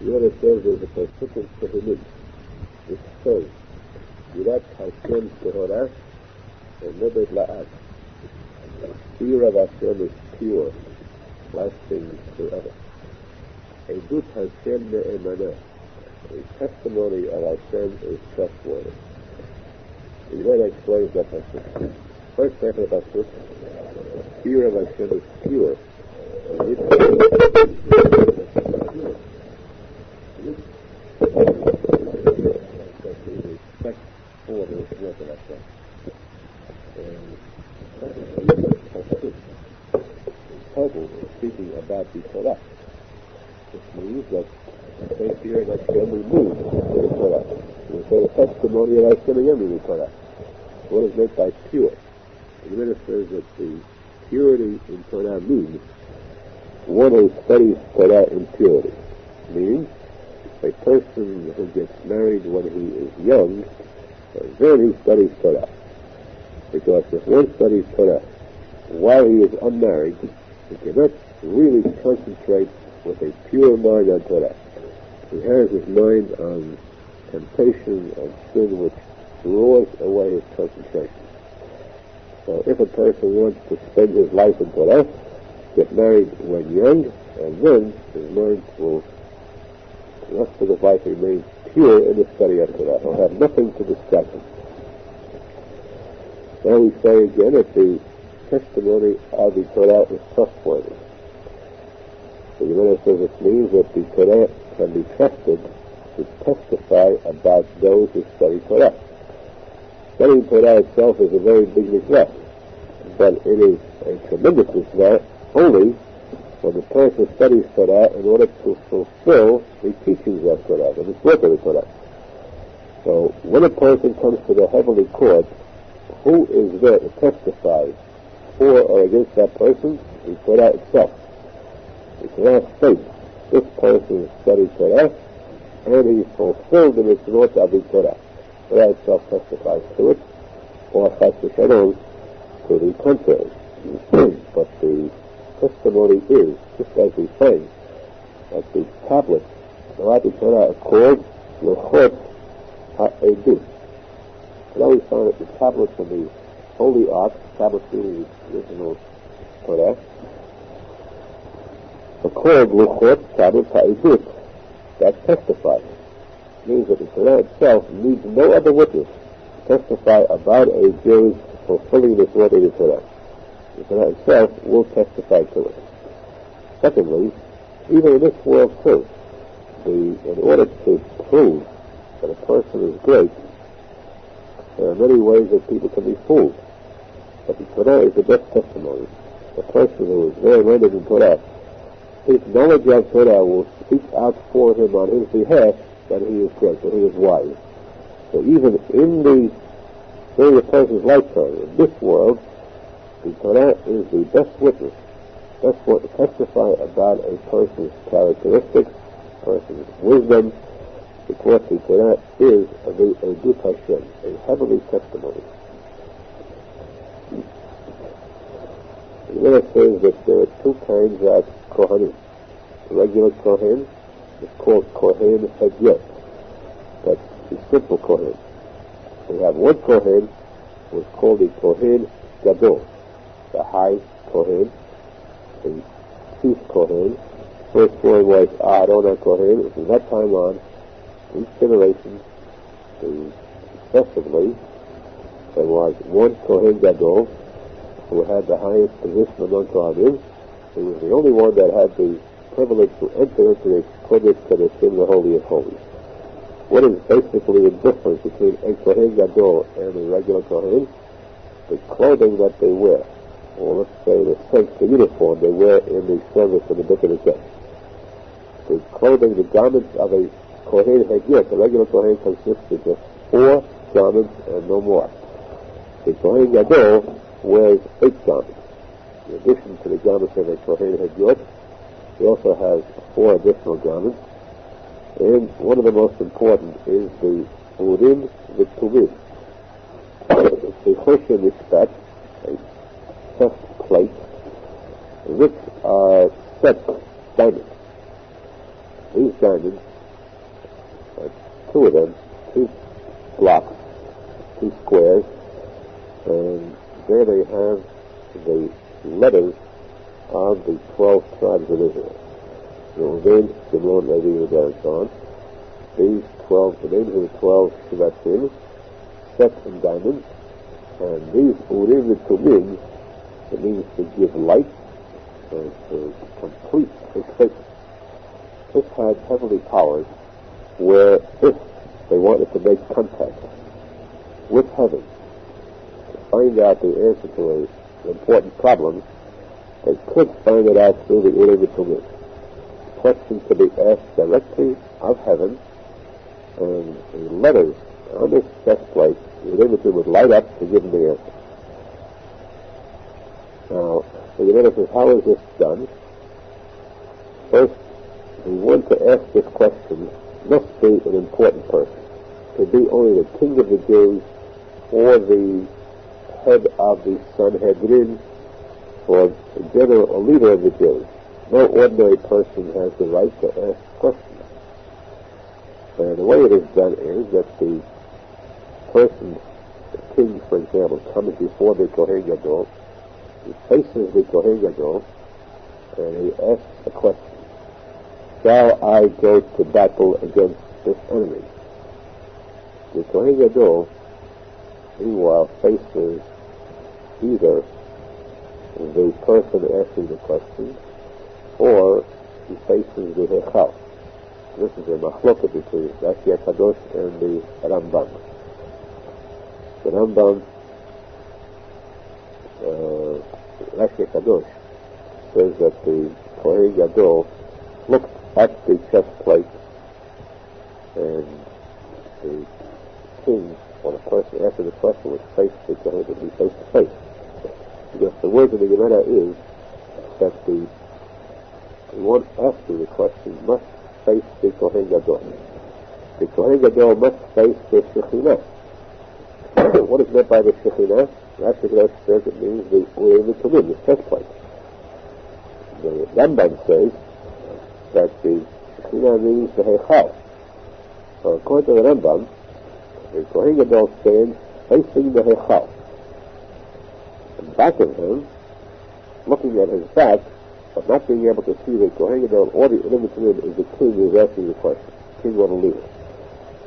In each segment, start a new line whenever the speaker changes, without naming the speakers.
Yoda says there's a posek in Tehillim which says, Yirat Hashem Tehorah and Nebed La'ad. Fear of Hashem is pure, lasting forever. Edut Hashem Ne'emanah. A testimony of Hashem is trustworthy. The Yoda explains that Hashem. First half of Hashem, fear of Hashem is pure. Respect for the work of Hashem. Total is speaking about the Torah, which means that the fear of Hashem removes the Torah. We say the testimony of Hashem again in the Torah. What is meant by pure? The Gemara says that the purity in Torah means one who studies Torah in purity. Meaning, a person who gets married when he is young, then he studies Torah. Because if one studies Torah while he is unmarried, he cannot really concentrate with a pure mind on Torah. He has his mind on temptation and sin which draws away his concentration. So if a person wants to spend his life in Torah, get married when young, and then his mind will, the rest of his life, remain pure in the study of Torah. He'll have nothing to distract him. Now we say again that the testimony of the Torah is trustworthy. The Gemara says it means that the Torah can be trusted to testify about those who study Torah. Studying Torah itself is a very big mitzvah, but it is a tremendous mitzvah only when the person studies Torah in order to fulfill the teachings of Torah, the mitzvot of the Torah. So when a person comes to the heavenly court, who is there to testify for or against that person? The Torah itself. The Torah states this person studied Torah and he fulfilled the mitzvot of the Torah. Torah itself testifies to it, or chas v'shalom to the contrary. But the testimony is, just as we find, that the tablets throughout the Torah are called Luchot HaEdut. Now we find that the tablets of the Holy Ark, tablets being the original Torah, are called Luchot Tablets HaEdut, that testifies. It means that the Torah itself needs no other witness to testify about a Jew's fulfilling this word of the Torah. The Torah itself will testify to it. Secondly, even in this world too, in order to prove that a person is great, there are many ways that people can be fooled. But the Torah is the best testimony. The person who is very learned in Torah, his knowledge of Torah will speak out for him on his behalf that he is great, that he is wise. So even during a person's lifetime, in this world, the Torah is the best witness, best one to testify about a person's characteristics, a person's wisdom, because the Torah is a good Hashem, a heavenly testimony. The Gemara says that there are two kinds of Kohanim. The regular Kohen is called Kohen Hagyot. That's the simple Kohen. We have one Kohen who is called the Kohen Gadol, the high Kohen, the chief Kohen. First one was Aharon Kohen. From that time on, each generation, successively, there was one Kohen Gadol who had the highest position among Kohanim. He was the only one that had the privilege to enter into the Kodesh Kodeshim, the Holy of Holies. What is basically the difference between a Kohen Gadol and a regular Kohen? The clothing that they wear, or let's say the uniform they wear in the service of the Book of the Dead. The clothing, the garments of a Kohen Hagyot, the regular Kohen, consists of just 4 garments and no more. The Kohen Gadol wears 8 garments. In addition to the garments of a Kohen Hagyot, he also has 4 additional garments. And one of the most important is the Urim V'Tumim. It's a Christian respect, a chest plate, which are set diamonds. These diamonds two of them, 2 blocks, 2 squares, and there they have the letters of the 12 tribes of Israel. Reuven, Shimon, Levi, Judah, and so on. These 12, the names of the 12 Shvatim, set in diamonds, and these Urim and Tumim, it means to give light and to complete expression. This had heavenly powers where if they wanted to make contact with heaven, to find out the answer to an important problem, they could find it out through the Urim and Tumim. Questions could be asked directly of heaven, and the letters on this chest plate, the Urim and Tumim would light up to give them the answer. Now, the Gemara says, how is this done? First, the one to ask this question must be an important person. It could be only the king of the Jews or the head of the Sanhedrin or the general or leader of the Jews. No ordinary person has the right to ask questions. And the way it is done is that the person, the king, for example, comes before the Kohen Gadol, he faces the Kohen Gadol, and he asks a question. Shall I go to battle against this enemy? The Kohen Gadol, meanwhile, faces either the person asking the question, or he faces the Hechal. This is a machloket between Rashi HaKadosh and the Rambam. The Rambam, Rashi HaKadosh, says that the Kohen Gadol looked at the chest plate, and the king, or the person after the question, was face to Kohen, would be face to face. Because the word of the Gemara is that the one asking the question must face the Kohen Gadol. The Kohen Gadol must face the Shekhinah. What is meant by the Shekhinah? Rashi HaKadosh says it means the Urim and Tumim, the chest plate. The Rambam says that the Shekhinah means the Hechal. So according to the Rambam, the Kohen Gadol stands facing the Hechal. And back of him, looking at his back, but not being able to see the Kohen Gadol or the Urim and Tumim, is the king who is asking the question. The king or the leader.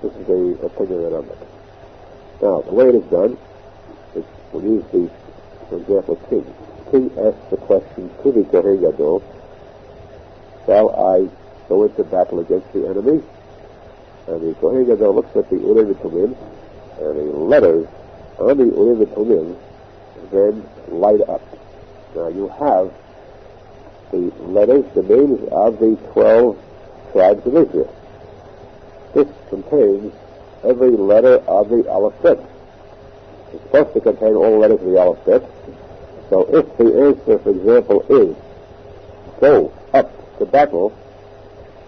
This is the opinion of the Rambam. Now, the way it is done, we'll use the, for example, king. The king asks the question to the Kohen Gadol, shall I go into battle against the enemy? And the Kohen Gadol looks at the Urim and Tumim, and the letters on the Urim and Tumim then light up. Now you have the letters, the names of the 12 tribes of Israel. This contains every letter of the alphabet. It's supposed to contain all the letters of the alphabet. So if the answer, for example, is go up to battle,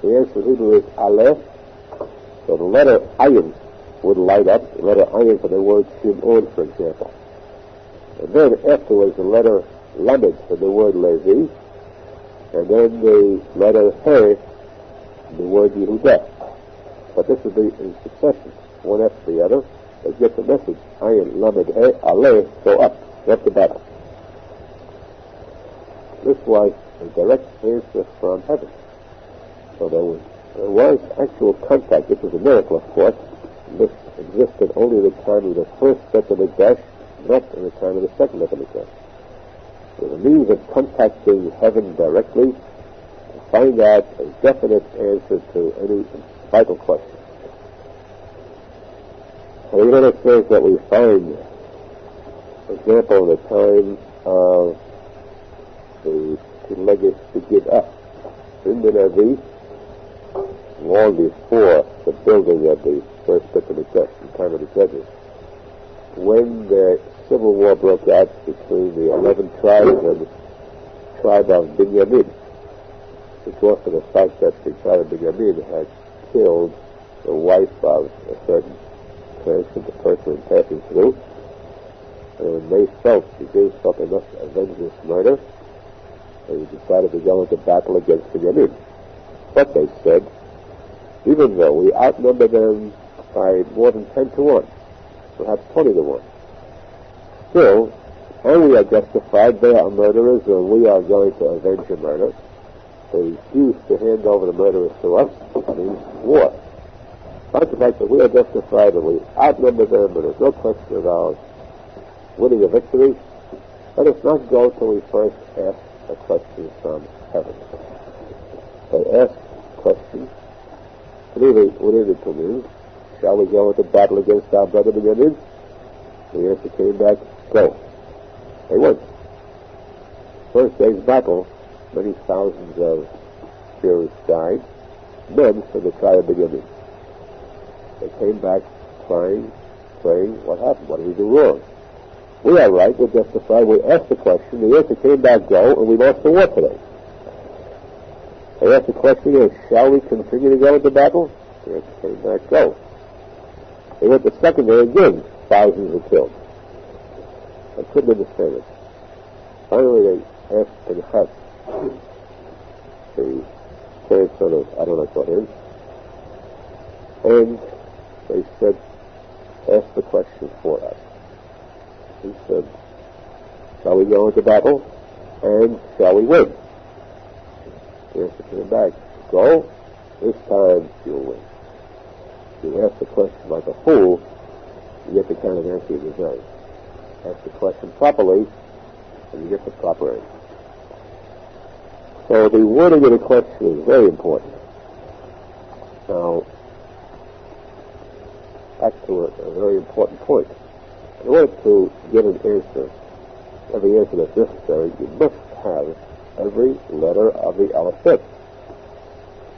the answer in Hebrew is Aleph. So the letter Ayin would light up, the letter Ayin for the word Shimon, for example. And then afterwards the letter Lamed for the word Levi, and then the letter He, the word Yehudah. But this would be in succession, one after the other. They get the message, Ayin, Lamed, He, Aleh, go up to battle. This was a direct answer from heaven. So there was actual contact. This was a miracle, of course. This existed only in the time of the first set of the Mikdash, not in the time of the second set of the Mikdash. It was a means of contacting heaven directly to find out a definite answer to any vital question. And the Gemara says that we find, for example, in the time of the Legacy to give up in the Navi, long before the building of the first set of the Mikdash, in the time of the Judges, when the civil war broke out between the 11 tribes and the tribe of Binyamin, because of the fact that the tribe of Binyamin had killed the wife of a certain person, the person passing through, and they felt, the Jews felt they must avenge this murder, and they decided to go into battle against Binyamin. But they said, even though we outnumber them by more than 10 to 1, perhaps 20 to 1. Still, and we are justified, they are murderers, and we are going to avenge a murder. They refuse to hand over the murderers to us. It means war. Despite the fact that we are justified and we outnumber them, and there's no question of our winning a victory, let us not go till we first ask a question from heaven. They asked questions. What did it mean? Shall we go into battle against our brother Benjamin? The answer came back, go. They went. First day's battle, many thousands of Jews died, men from the tribe of Benjamin. They came back crying, praying, what happened? What did we do wrong? We are right, we're justified. We asked the question, the answer came back, go, and we lost the war today. They asked the question, shall we continue to go into battle? The answer came back, go. They went the second day again, thousands were killed. I couldn't understand it. Finally, they asked Pinchas, the grandson of Aharon, and they said, ask the question for us. He said, shall we go into battle, and shall we win? The answer came back, go, this time you'll win. You ask the question like a fool, you get the kind of answer you deserve. Ask the question properly, and you get the proper answer. So the wording of the question is very important. Now, back to a very important point. In order to get an answer, every answer that's necessary, you must have every letter of the alphabet.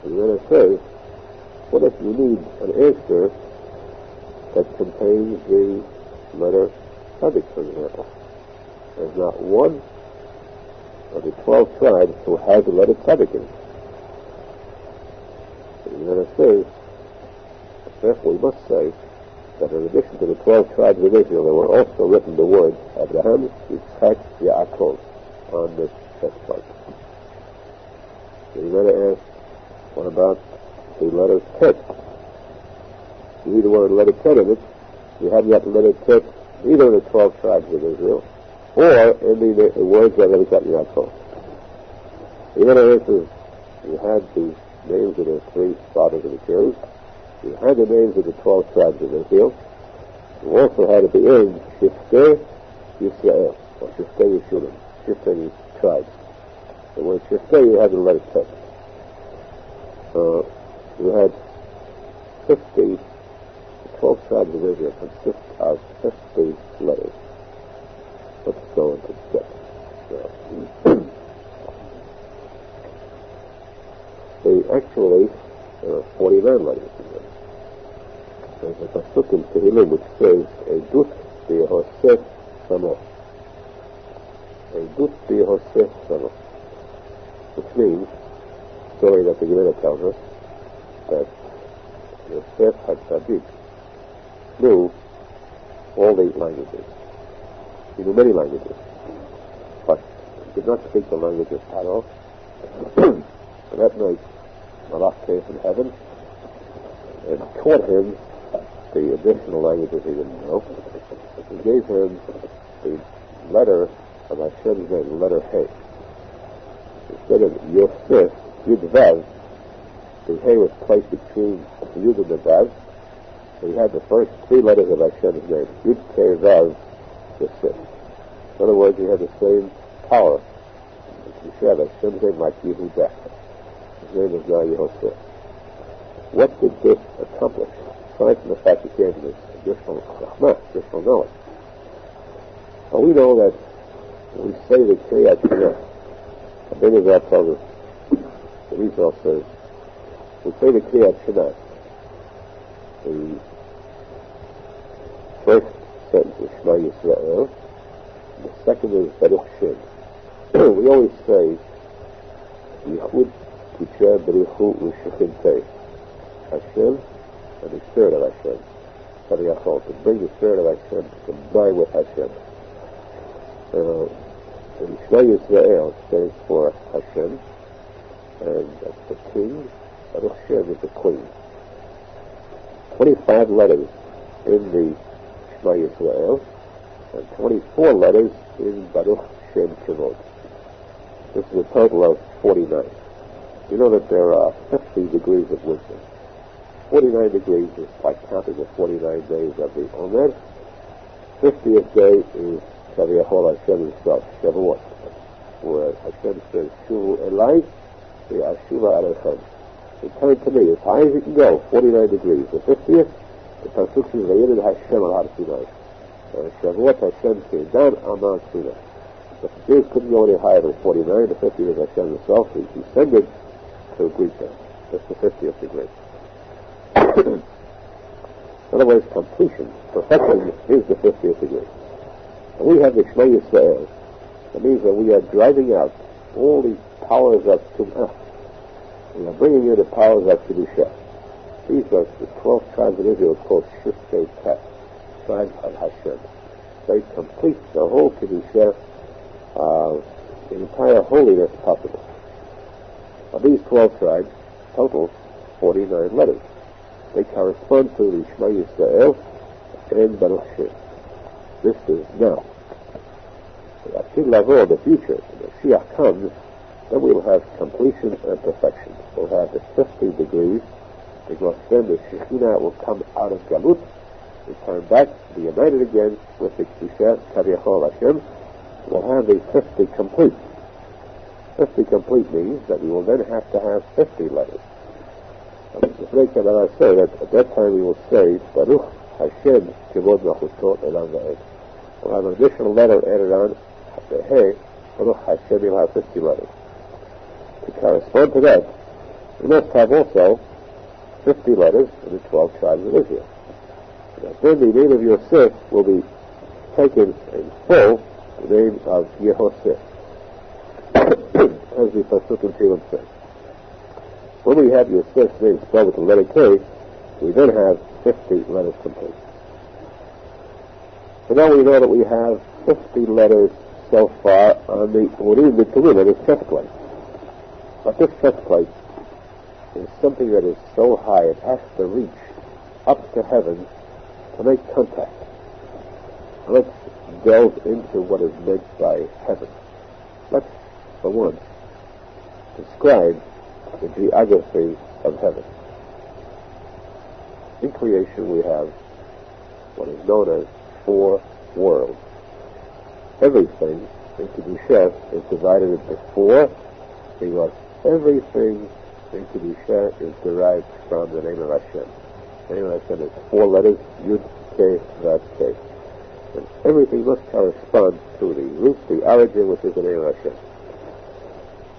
And then it says, what if you need an answer that contains the letter tzadik, for example? There's not one of the 12 tribes who has the letter tzadik in it. And then it says, therefore we must say that in addition to the 12 tribes of Israel, there were also written the words Abraham, Yitzchak, Yaakov on this chest plate. You're going to ask, what about the letter Tet? You either want the letter Tet in it, you haven't got the letter Tet either in the 12 tribes of Israel, or in the words that Yitzchak, Yaakov. The other answer is, you had the names of the 3 fathers of the Jews, you had the names of the 12 tribes of Israel. You also had at the end Shiftei Yisrael, or Shiftei Yishulim, Shiftei tribes. The word Shiftei, you had the letter Tet. You had 50, the 12 tribes of Israel consist of 50 letters. Let's go into steps. Actually, there are 49 letters in them. There's a pasuk in Tehillim which says, Edut b'Yehosef Samo. Edut b'Yehosef Samo. Which means, the story that the Gemara tells us, that Yosef HaTzadik knew all these languages. He knew many languages, but he did not speak the language of Pharaoh. And that night, Malach came from heaven and taught him the additional languages he didn't know. He gave him the letter of Hashem's name, the letter He. Instead of Yosef, Yud Vav, the He was placed between the Yud and the Vav. So he had the first 3 letters of Hashem's name, Yud Kei Vav Yosef. In other words, he had the same power. You should have Hashem's name like Yehudah. His name is now Yosef. What did this accomplish? Aside from the fact he gave him this additional chachma, additional knowledge. Well, we know that when we say the Kriyat Shema, the Arizal tells us, the Arizal says, we say the Kriyat Shema, the first sentence is Shema Yisrael, the second is Baruch Shem. We always say, Yichud Kisha B'richu U'Shechintei, Hashem and the Spirit of Hashem, to bring the Spirit of Hashem to combine with Hashem. And Shema Yisrael stands for Hashem, and that's the king. Baruch Shem is the queen. 25 letters in the Shema Yisrael and 24 letters in Baruch Shem Kavod. This is a total of 49. You know that there are 50 degrees of wisdom. 49 degrees is like counting the 49 days of the Omer. 50th day is Kaviyachol Hashem himself, Shavuot, where Hashem says, Shuvu Elai, Ashuva Alechem. Return to me, as high as you can go, 49 degrees. The 50th, the Pasuk says, Vayinid Hashem al Har Sinai. Shavuot Hashem came down on Mount Sinai. The Jews couldn't go any higher than 49. The 50th is Hashem himself. He descended to greet them. That's the 50th degree. In other words, completion, perfection is the 50th degree. And we have the Shema Yisrael. That means that we are driving out all the powers of Tum'ah. We are bringing in the powers of Kedusha. These are the 12 tribes of Israel called Shiftei Kat, tribes of Hashem. They complete the whole Kedusha, the entire holiness possible. Now, these 12 tribes total 49 letters. They correspond to the Shema Yisrael and Baruch Shem. This is now. The Atil Lavo, the future, when the Mashiach comes, then we will have completion and perfection. We'll have the 50 degrees, because then the Shekhinah will come out of Galut, return back, be united again with the Kedusha, Kaviyachol Hashem. We'll have the 50 complete. 50 complete means that we will then have to have 50 letters. The Shrei Kabbalah say that at that time we will say, Baruch Hashem Kivod Nachutot Elam Va'ed. We'll have an additional letter added on, Hey, Baruch Hashem, you'll have 50 letters. To correspond to that, we must have also 50 letters in the 12 tribes of Israel. And then the name of Yosef will be taken in full, the name of Yehosef, as the Pasuk in Tehillim says. When we have Yosef's name spelled with the letter K, we then have 50 letters complete. So now we know that we have 50 letters so far on the Urim V'Tumim, on this chest plate. But this chest plate is something that is so high it has to reach up to heaven to make contact. Let's delve into what is meant by heaven. Let's, for once, describe the geography of heaven. In creation we have what is known as 4 worlds. Everything in Kedusha is divided into 4 because everything in Kedusha is derived from the name of Hashem. The name of Hashem is 4 letters, Yud, K, Vav, K. And everything must correspond to the root, the origin, which is the name of Hashem.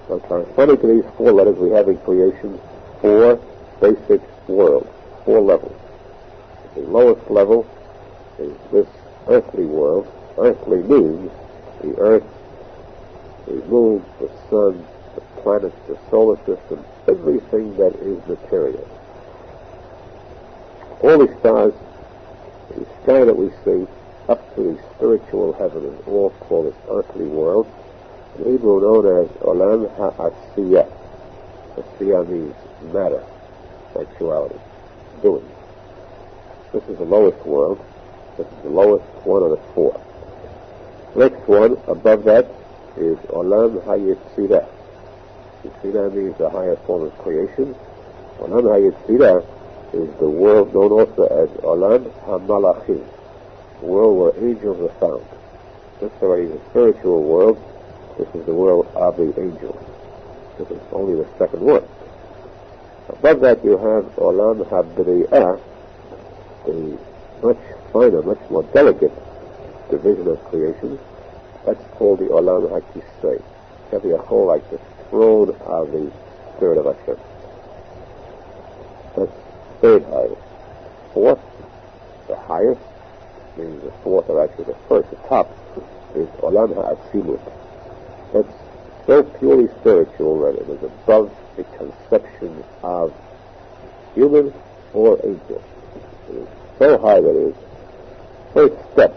So corresponding to these 4 letters, we have in creation 4 basic worlds, 4 levels. The lowest level is this earthly world. Earthly means the earth, the moon, the sun, the planets, the solar system, everything that is material. All the stars, the sky that we see, up to the spiritual heaven is all called this earthly world. In Hebrew known as Olam HaAsiyah. Asiyah means matter, actuality, doing. This is the lowest world. This is the lowest one of the 4. Next one, above that, is Olam HaYetzirah. Yetzirah means the higher form of creation. Olam HaYetzirah is the world known also as Olam HaMalachim, the world where angels are found. This is already the spiritual world. This is the world of the angels. This is only the second one. Above that you have Olam HaBri'ah, the much finer, much more delicate division of creation. That's called the Olam HaKisrei. Kaviyachol, like the throne of the Spirit of Hashem. That's third highest. 4th, the highest, meaning the 4th, or actually the first, the top, is Olam HaAtzilut. That's so purely spiritual that it is above the conception of human or angel. It is so high that it is first step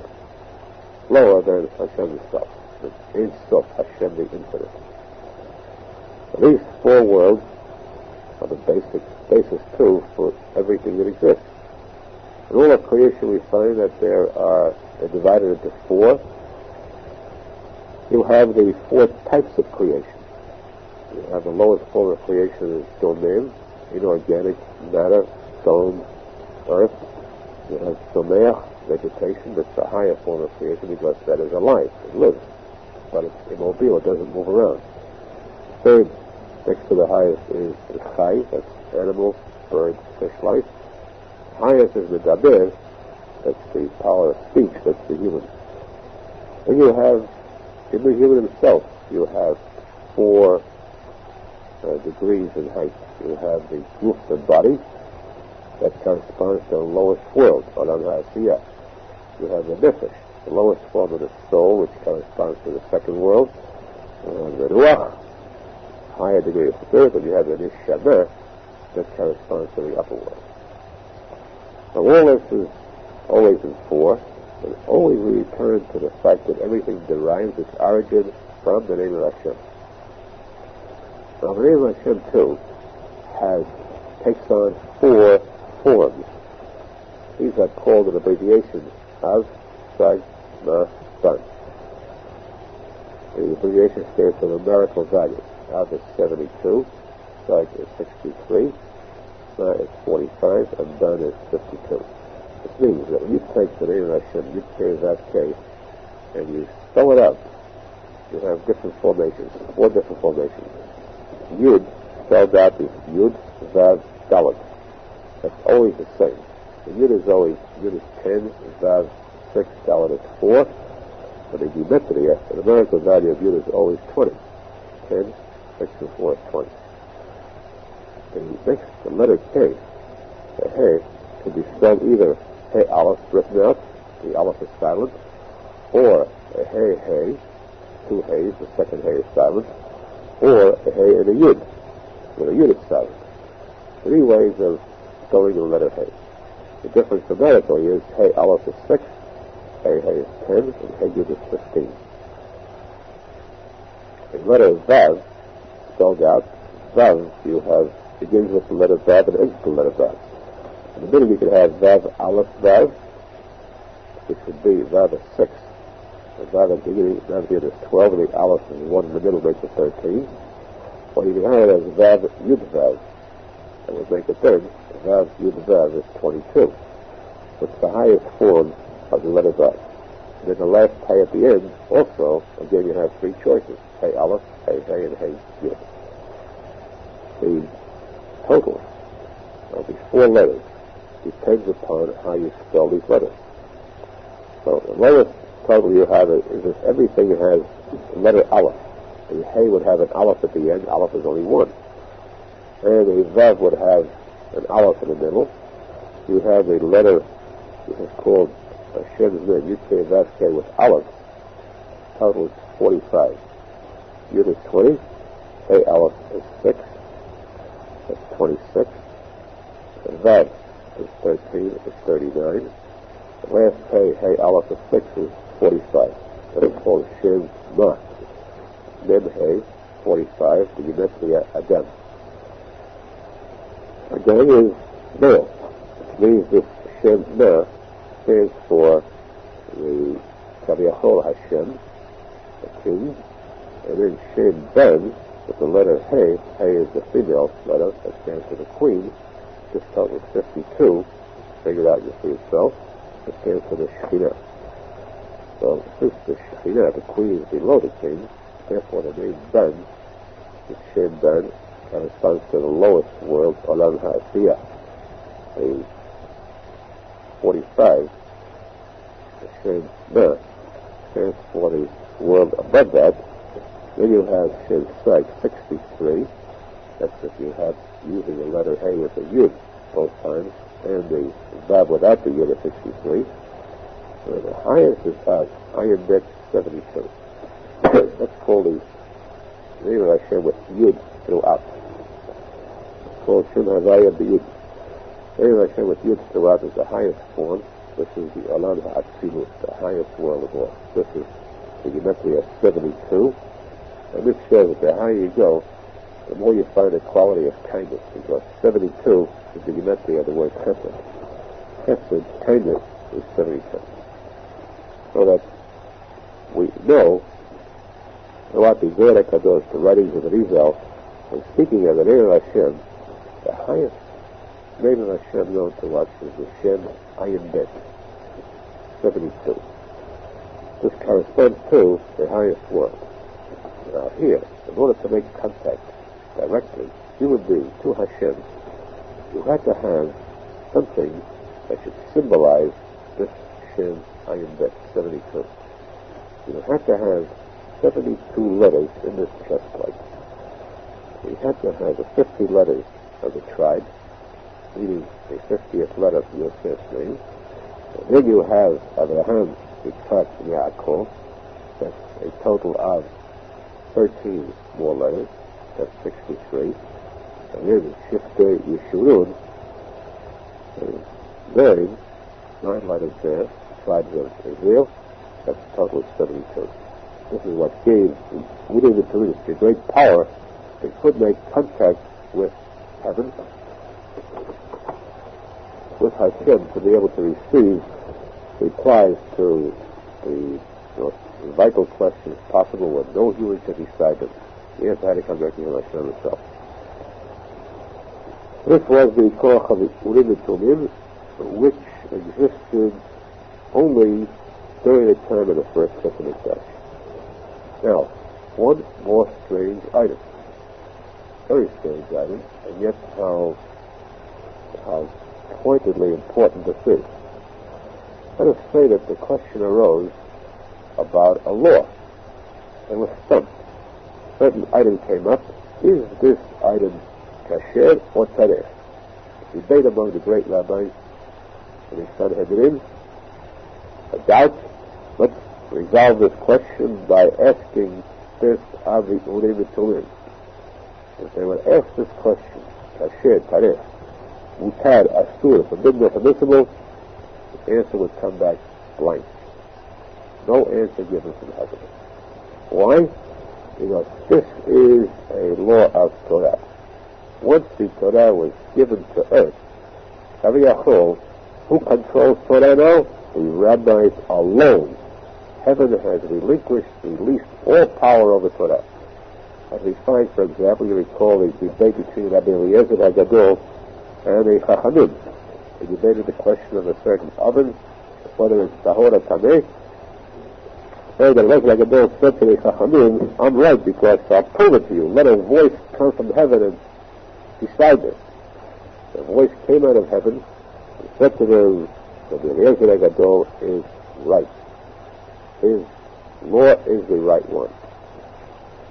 lower than Hashem himself. The Ein Sof, Hashem the Infinite. So these 4 worlds are the basis too for everything that exists. In all of creation we find that they're divided into four. You have the four types of creation. You have the lowest form of creation is domain, inorganic matter, stone, earth. You have someach, vegetation. That's the higher form of creation because that is alive. It lives. But it's immobile. It doesn't move around. Third, next to the highest is chai. That's animals, birds, fish life. Highest is the daber. That's the power of speech. That's the human. Then you have, in the human himself, you have four degrees in height. You have the roof and body. That corresponds to the lowest world, Olam Ha'asiyah. You have the nefesh, the lowest form of the soul, which corresponds to the second world. And the ruach, higher degree of spirit, and you have the neshama, that corresponds to the upper world. Now all this is always in four, but always we return to the fact that everything derives its origin from the name of Hashem. Now the name of Hashem too takes on four forms. These are called an abbreviation of Sag, Ma, Son. The abbreviation stands for numerical value. Av is 72, Sag is 63, Ma is 45, and Don is 52. This means that when you take the name of Hashem, Yud-Kei, Vav-Kei, and you spell it out, you have different formations, four different formations. Yud, spelled out is Yud, Vav, Dalet. That's always the same. The Yud is 10, Vav 6, Dalet is 4. But the gematria, the numerical value of Yud is always 20. 10, 6, and 4 is 20. The letter K, the He, can be spelled either He Aleph written out, the Aleph is silent, or a He, two He's, the second He is silent, or a He and a Yud, where the Yud is silent. Three ways of spelling the letter He. The difference grammatically is He Aleph is 6, He is 10, and He Yud is 15. The letter Vav, spelled out, Vav, begins with the letter Vav and ends with the letter Vav. In the middle you can have Vav Aleph Vav, which would be Vav is 6. The Vav at the beginning, Vav here is 12, and the Aleph is 1 in the middle, makes it 13. Or you can have it as Vav Yud Vav. That would make it third. Vav Yud Vav is 22. It's the highest form of the letter Vav. And then the last He at the end, also, again you have three choices. He Aleph, He, and He Yud. The total of these four letters depends upon how you spell these letters. So the lowest total you have is if everything has the letter Aleph. The He would have an Aleph at the end. Aleph is only one. And the Vav would have an Aleph in the middle. You have a letter which is called Hashem's name, Yud-Kei, Vav-Kei, with Aleph. Total is 45. Yud is 20. He Aleph is 6. That's 26. And Vav is 13. It's 39. The last He Aleph is 6 is 45. That is called Shem Ma. Mem He, 45. The gematria Adam. Again is male, which means this Shem Ma stands for the Kaviyachol Hashem, the king, and then Shem Ben, with the letter He. He is the female letter that stands for the queen. This total is 52. Figure it out for yourself. It stands for the Shekhinah. So since the Shekhinah, the queen, is below the king, therefore the name Ben, the Shem Ben, corresponds to the lowest world, Olam Ha'asiyah. The 45, the Shem Ma, stands for the world above that. Then you have Shem Sag 63. That's if you have using the letter A with the Yud both times, and the Vav without the Yud at 63. And the highest is Iron Bet 72. That's called the name of Hashem with Yud throughout. It's called Shem Havaya B'Yud. The name of Hashem with Yud throughout is the highest form. This is the Olam Ha'atzilut, the highest world of all. This is the gematria 72. And this shows that the higher you go, the more you find a quality of kindness, because 72 is the gematria of the word chesed. chesed, kindness, is 72. So that we know throughout the Zohar Kadosh, the writings of Arizal, when speaking of the name of Hashem, the highest name of Hashem known to us is Hashem Ayin Bet, 72. This corresponds to the highest world. Now here, in order to make contact directly, human being, to Hashem, you had to have something that should symbolize this Hashem Ayin Bet, 72. You had to have 72 letters in this chest plate. You had to have the 50 letters of the tribe, meaning the 50th letter of your first name. And then you have Abraham, Yitzchak, and Yaakov. That's a total of 13 more letters. That's 63. And then Shifte Yeshurun, nine letters there, tribes of Israel. That's a total of 72. This is what gave within the Torah the great power. They could make contact with heaven, with Hashem, to be able to receive replies to the most vital questions possible when no human could decide them. The answer had to come directly from Hashem himself. This was the Koach of the Urim and Tumim, which existed only during the time of the first Chesed Mikdash. Now, one more strange item. Very strange item, and yet how pointedly important this is. Let us say that the question arose about a law, and was stumped. A certain item came up. Is this item kasher or taref? Debate among the great rabbis and the Sanhedrin. A doubt. Let's resolve this question by asking this of the Urim and Tumim. If they would ask this question, kasher, taref, mutar, asur, forbidden or permissible, the answer would come back blank. No answer given from heaven. Why? Because this is a law of Torah. Once the Torah was given to earth, who controls Torah now? The rabbis alone. Heaven has released all power over Torah. As we find, for example, you recall the debate between Rabbi Eliezer HaGadol and the Chachamim. They debated the question of a certain oven, whether it's tahor or tameh. And the Eliezer HaGadol said to the Chachamim, I'm right because I'll prove it to you. Let a voice come from heaven and decide this. The voice came out of heaven and said to them, Rabbi Eliezer HaGadol is right. His law is the right one.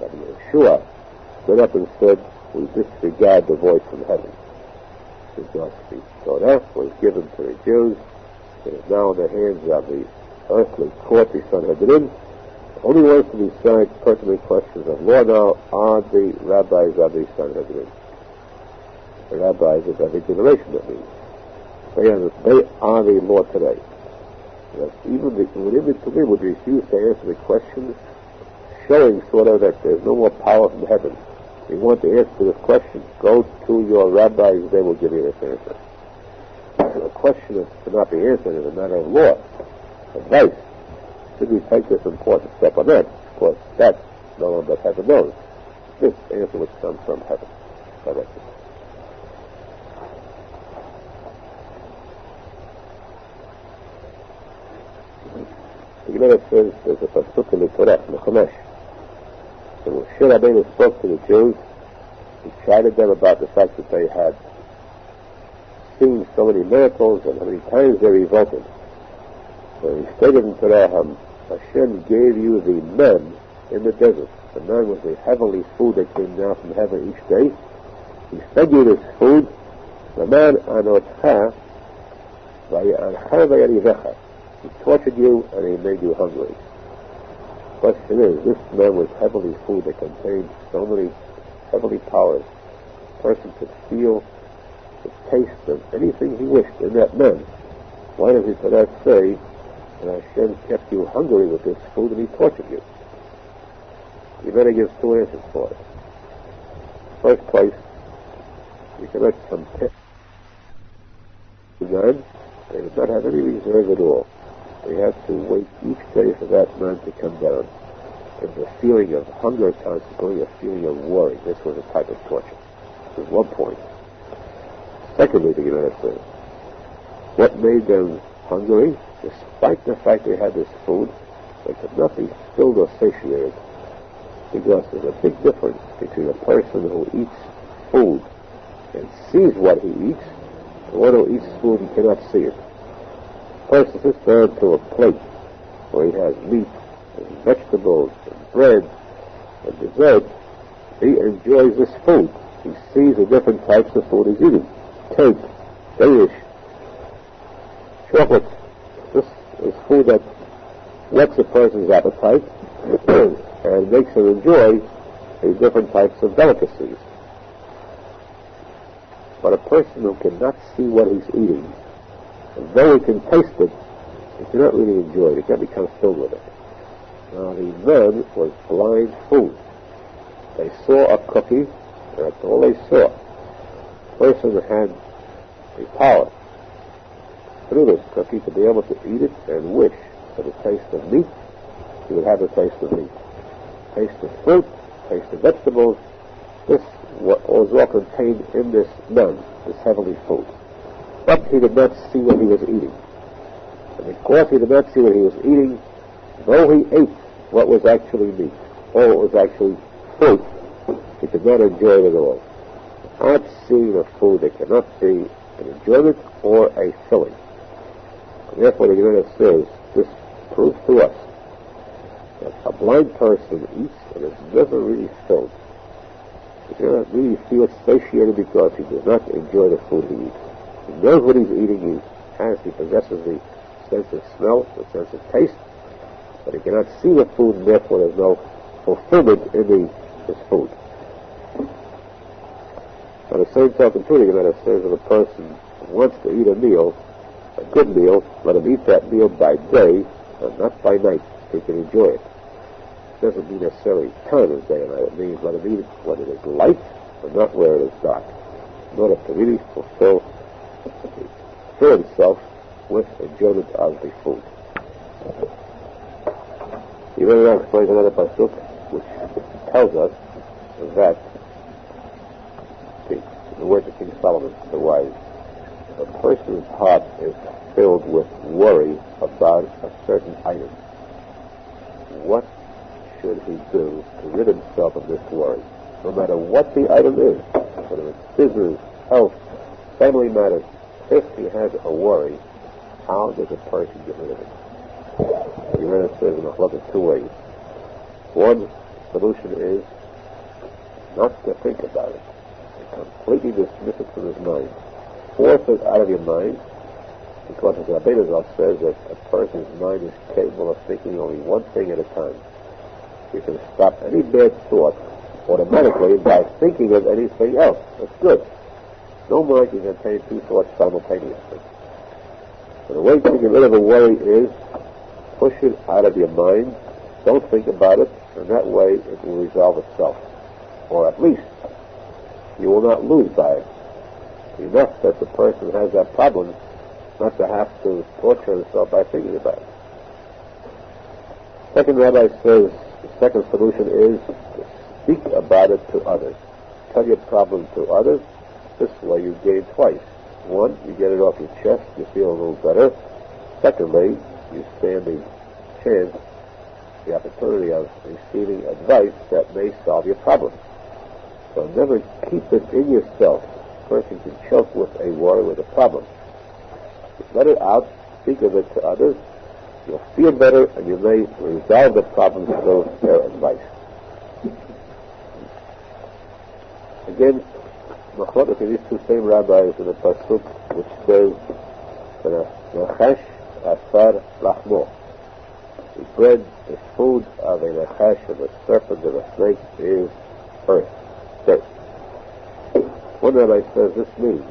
Rabbi Yeshua stood up and said, we disregard the voice from heaven. Because the Torah was given to the Jews. It is now in the hands of the earthly court, the Sanhedrin. The only ones to decide pertinent questions of law now are the rabbis of the Sanhedrin. The rabbis of every generation, that means. They are the law today. That even the Urim and Tumim would refuse to answer the question, showing sort of that there's no more power from heaven. If you want to answer this question, go to your rabbis, they will give you this answer. The question is to not be answered as a matter of law. Advice. Should we take this important step on that? Of course, that's no one but heaven knows. This answer would come from heaven directly. The Gemara says there's a posek in the Torah, in the Chumash. So Moshe Rabbeinu spoke to the Jews. He chided them about the fact that they had seen so many miracles and how many times they revolted. So he stated in Torah, Hashem gave you the man in the desert. The man was the heavenly food that came down from heaven each day. He fed you this food. The man anotcha vayarcha vayarivecha. He tortured you and he made you hungry. The question is, this man was heavenly food that contained so many heavenly powers. A person could feel the taste of anything he wished in that man. Why does he Torah say that Hashem kept you hungry with this food and he tortured you? You better give two answers for it. First place, you cannot compare God They did not have any reserve at all. They had to wait each day for that man to come down. And the feeling of hunger consequently a feeling of worry. This was a type of torture. This is one point. Secondly, the Gemara says, what made them hungry? Despite the fact they had this food, they could not be filled or satiated. Because there's a big difference between a person who eats food and sees what he eats and one who eats food and cannot see it. A person sits down to a plate where he has meat and vegetables and bread and dessert. He enjoys this food. He sees the different types of food he's eating. Cake, Danish, chocolate. This is food that whets a person's appetite and makes him enjoy the different types of delicacies. But a person who cannot see what he's eating, though he can taste it, he cannot really enjoy it. He can't become filled with it. Now, the man was blind food. They saw a cookie, and that's all they saw. The person had the power through this cookie to be able to eat it and wish for the taste of meat. He would have the taste of meat. Taste of fruit, taste of vegetables. This was all contained in this man, this heavenly food. But he did not see what he was eating. And because he did not see what he was eating, though he ate what was actually meat, or what was actually fruit, he could not enjoy it at all. Not seeing the food, there cannot be an enjoyment or a filling. And therefore, the Gemara says, this proves to us that a blind person eats and is never really filled. He cannot really feel satiated because he does not enjoy the food he eats. He knows what he's eating, he possesses the sense of smell, the sense of taste, but he cannot see the food, and therefore there's no fulfillment in his food. Now, the same token, too, the Gemara says that a person wants to eat a meal, a good meal, let him eat that meal by day, and not by night, so he can enjoy it. It doesn't mean necessarily time of day and night. It means let him eat it when it is light, and not where it is dark, in order to really fill himself with enjoyment of the food. The Gemara explains another pasuk, which tells us that the words of King Solomon, the wise, a person's heart is filled with worry about a certain item. What should he do to rid himself of this worry? No matter what the item is, whether it's business, health, family matters, if he has a worry, how does a person get rid of it? The Gemara says in a lot of two ways. One solution is not to think about it. Completely dismiss it from his mind. Force it out of your mind, because as Rabbi Arizal says that a person's mind is capable of thinking only one thing at a time. You can stop any bad thought automatically by thinking of anything else. That's good. No mind can contain two thoughts simultaneously. So the way to get rid of a worry is push it out of your mind, don't think about it, and that way it will resolve itself. Or at least you will not lose by it. Enough that the person has that problem not to have to torture himself by thinking about it. Second rabbi says the second solution is to speak about it to others. Tell your problem to others. This way you gain twice. One, you get it off your chest, you feel a little better. Secondly, you stand the chance, the opportunity of receiving advice that may solve your problem. So never keep it in yourself. A person can choke with a worry, with a problem. Just let it out, speak of it to others. You'll feel better, and you may resolve the problem through their advice. Again, machlokes in these two same rabbis in the pasuk which says, "Nachash asar lachmo." The bread, the food of a nachash, of a serpent, of a snake, is earth. dirt. One rabbi says this means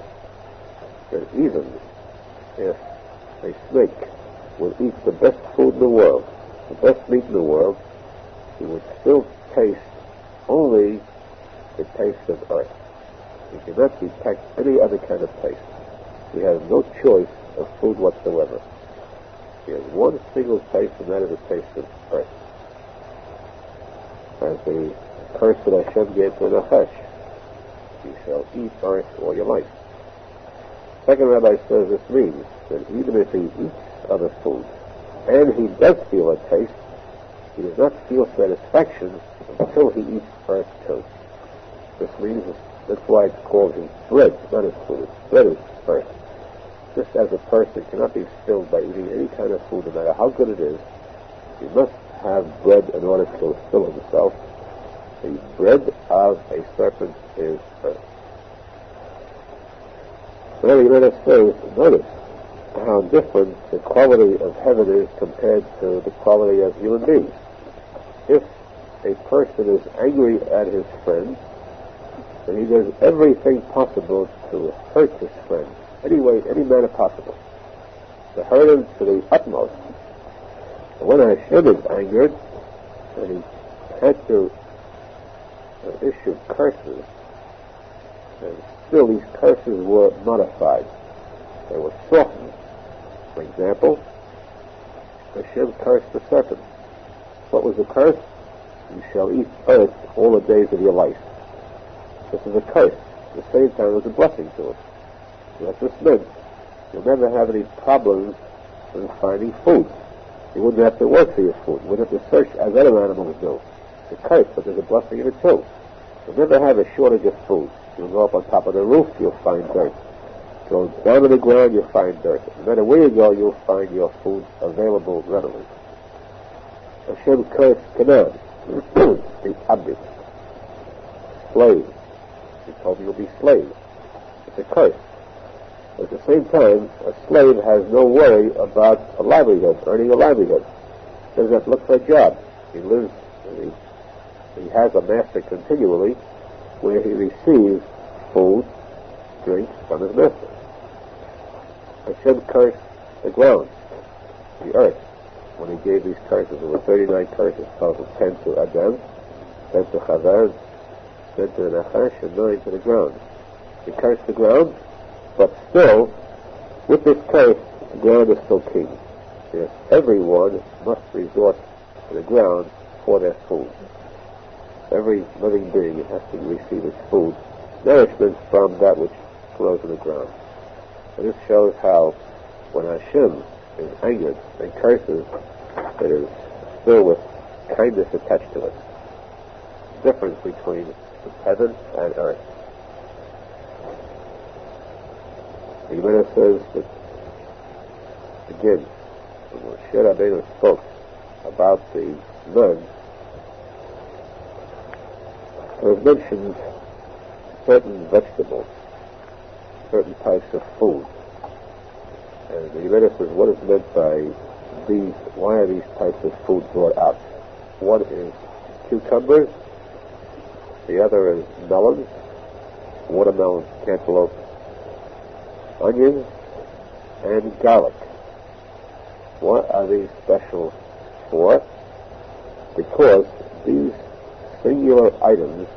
that even if a snake would eat the best food in the world, the best meat in the world, he would still taste only the taste of earth. He cannot detect any other kind of taste. he has no choice of food whatsoever. He has one single taste, and that is a taste of earth. As the curse that Hashem gave to Nachash, you shall eat earth all your life. Second rabbi says this means that even if he eats other food, and he does feel a taste, he does not feel satisfaction until he eats earth too. This means that's why it's called his bread, not his food. It's bread is earth. Just as a person cannot be filled by eating any kind of food, no matter how good it is, he must have bread in order to fill himself. The bread of a serpent is earth. So then let us say, notice how different the quality of heaven is compared to the quality of human beings. If a person is angry at his friend, then he does everything possible to hurt his friend, any manner possible, to hurt him to the utmost. And when Hashem is angered, and he had to issue curses, and still these curses were modified. They were softened. For example, Hashem cursed the serpent. What was the curse? You shall eat earth all the days of your life. This is a curse. At the same time, it was a blessing to him. What this meant, you'll never have any problems in finding food. You wouldn't have to work for your food. You wouldn't have to search as other animals do. It's a curse, but there's a blessing in it too. You'll never have a shortage of food. You'll go up on top of the roof, you'll find dirt. Go down to the ground, you'll find dirt. No matter where you go, you'll find your food available readily. Hashem cursed Canaan, the object, slave. He told you you'll be slaves. It's a curse. At the same time, a slave has no worry about a livelihood, earning a livelihood. He doesn't have to look for a job. He lives, he has a master continually where he receives food, drink from his master. Hashem cursed the ground, the earth. When he gave these curses, there were 39 curses, total 10 to Adam, 10 to Chavar, 10 to the Nachash, and 9 to the ground. He cursed the ground, but still, with this curse, the ground is still king. Yes, everyone must resort to the ground for their food. Every living being has to receive its food, nourishment from that which grows in the ground. And this shows how, when Hashem is angered and curses, it is still with kindness attached to it. The difference between heaven and earth. The Gemara says that, again, when Moshe Rabbeinu spoke about the man, there was mentioned certain vegetables, certain types of food. And the Gemara says, what is meant by these? Why are these types of food brought out? One is cucumbers, the other is melons, watermelon, cantaloupe, onions, and garlic. What are these special for? Because these singular items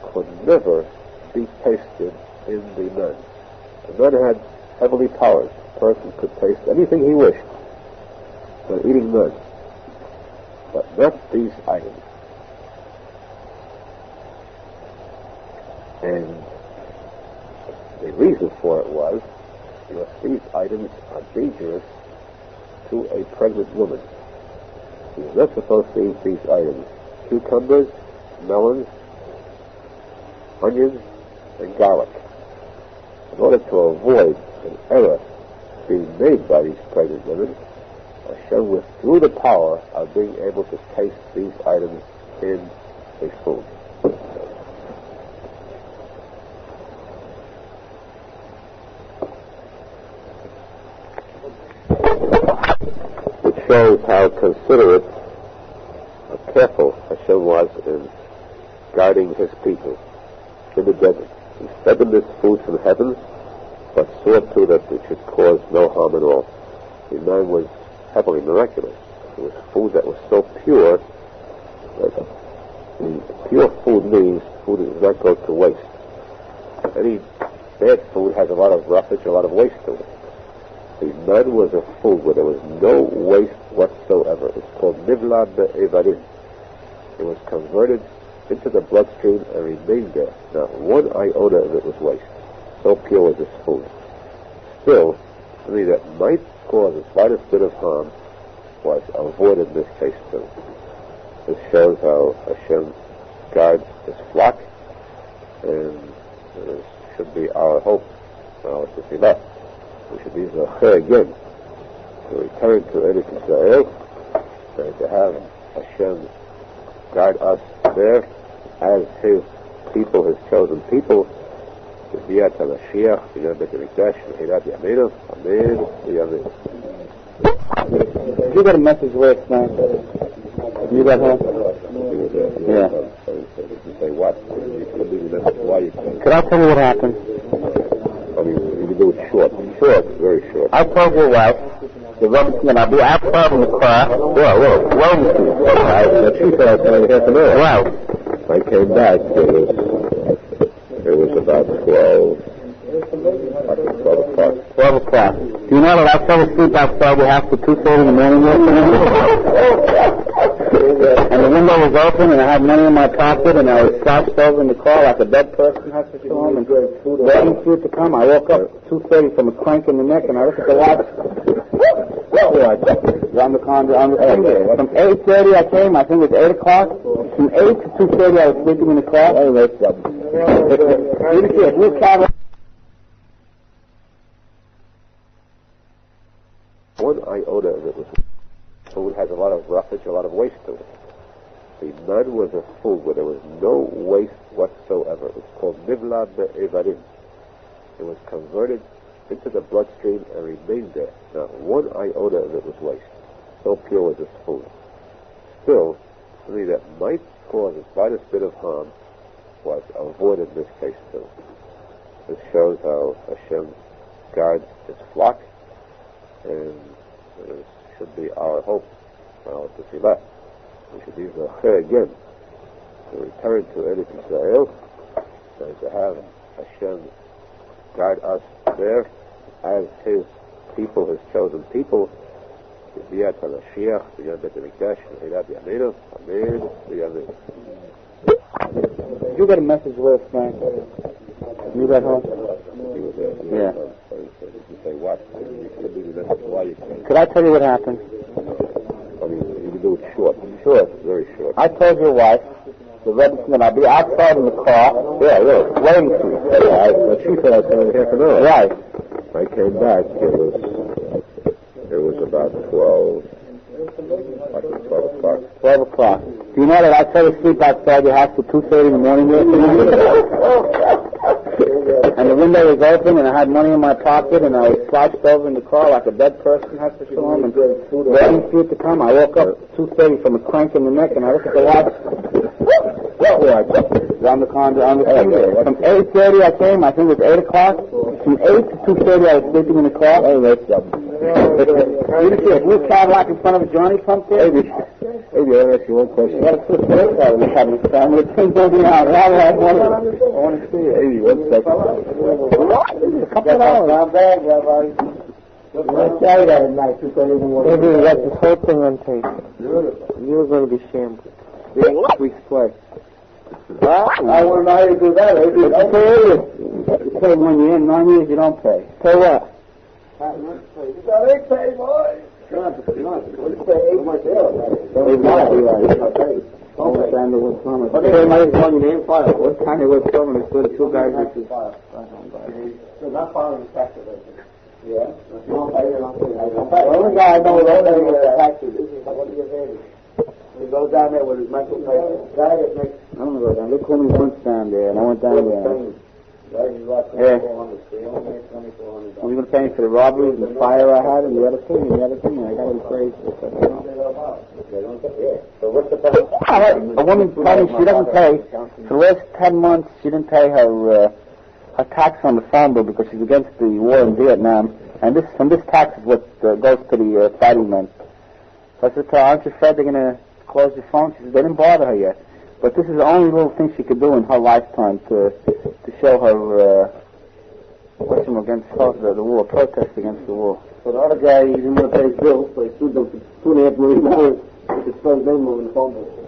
could never be tasted in the man. The man had heavenly powers. A person could taste anything he wished when eating man, but not these items. And the reason for it was because these items are dangerous to a pregnant woman. She's not supposed to eat these items: cucumbers, melons, onions, and garlic. In order to avoid an error being made by these pregnant women, Hashem withdrew the power of being able to taste these items in a food. It shows how considerate or careful Hashem was in guarding his people in the desert. He fed them this food from heaven, but saw to that it should cause no harm at all. The man was heavily miraculous. It was food that was so pure that the pure food means food does not go to waste. Any bad food has a lot of roughage, a lot of waste to it. The man was a full, where there was no waste whatsoever. It's called Nivla Be'evarim. It was converted into the bloodstream and remained there. Not one iota of it was waste. So pure was this food. Still, something that might cause the slightest bit of harm was avoided in this case too. This shows how Hashem guides his flock, and this should be our hope, our tefillah. We should be zocher again to return to Eretz Israel and to have Hashem guide us there as his people, his chosen people. To be at Mashiach, B'nai Beit HaMikdash, V'hilat Yameinu, Amen, Amen.
You got a message last night. You got home? Yeah.
Say what? Why you say?
Could I tell you what happened?
I mean, you can do it short. Short, very short.
I told your wife, the Rosenfeld, I'll be outside in the car. Whoa.
She said I was only half an hour.
Wow.
I came back, it was about 12 o'clock.
12 o'clock. Do you know that I fell asleep outside the house at 2:30 in the morning yesterday? And the window was open, and I had money in my pocket, and I was slouched over in the car like a dead person has to show him, and waiting for it to come. I woke up at 2:30 from a crank in the neck, and I looked at the watch. On the finger. From 8:30 I came, I think it was 8 o'clock. From 8 to 2:30 I was sleeping in the car.
One iota of it was food has a lot of roughage, a lot of waste to it. The man was a food where there was no waste whatsoever. It's called Nivla Be'evarim. It was converted into the bloodstream and remained there. Not one iota of it was waste. So pure was this food. Still, something that might cause the slightest bit of harm was avoided in this case too. This shows how Hashem guides his flock, and this should be our hope, our tefillah. We should be zocher again to return to Eretz Israel and to have Hashem guide us there as his people, his chosen people. To be at Mashiach, B'nai Beit HaMikdash, V'hilat Yameinu, Amen, Amen.
You got a message last night. You got home? Yeah.
You say what? Why you say?
Could I tell you what happened?
I mean, you can do it short. Short, very short.
I told your wife, the Rosenfeld, I'll be outside in the car. Waiting for you.
She said I was only half an hour.
Right.
I came back, it was about 12 o'clock.
12 o'clock. Do you know that I fell asleep outside your house at 2:30 in the morning yesterday? And the window was open, and I had money in my pocket, and I was slouched over in the car like a dead person has to show him, and waiting for it to come. I woke up at 2:30 from a crank in the neck, and I looked at the watch. On the finger. From 8:30 I came, I think it was 8 o'clock. From 8 to 2:30 I was sleeping in the car. You car like in front of a Johnny pump there?
Maybe I'll ask you one question.
What a good place I was having this time. It's been going out. I want to see it.
Maybe 1 second.
A couple of hours. Not bad, Rabbi. Let's try that at night. Maybe we got this whole thing on tape. You're going to be shambled. Week's play. I want to know how you do that. You pay 1 year, 9 years you don't pay. Pay what? You got 8 pay, boy. Don't pay 8 months. Don't stand the wood plumbers. What kind of name file? What kind of wood plumbers for the two guys that you file? They're not filing the taxes. Yeah. You don't pay, you don't pay. The only guy I know who don't pay the taxes is what do you pay? He goes down there with his mental papers. Guy that makes... I don't go down. They called me once down there, and I went down there. Yeah. Well, you're going to pay me for the robberies and the fire I had and the other thing, I got to be crazy. So what's the problem? A woman told me she doesn't pay. For the last 10 months, she didn't pay her tax on the phone bill because she's against the war in Vietnam. And this tax is what goes to the fighting men. So I said to her, aren't you afraid they're going to close your phone? She said, they didn't bother her yet. But this is the only little thing she could do in her lifetime to show her Push him against the war, protest against the war.
So the other guy, he didn't want to pay his bills, so he sued them for $2.5 million. It's his first name on the phone.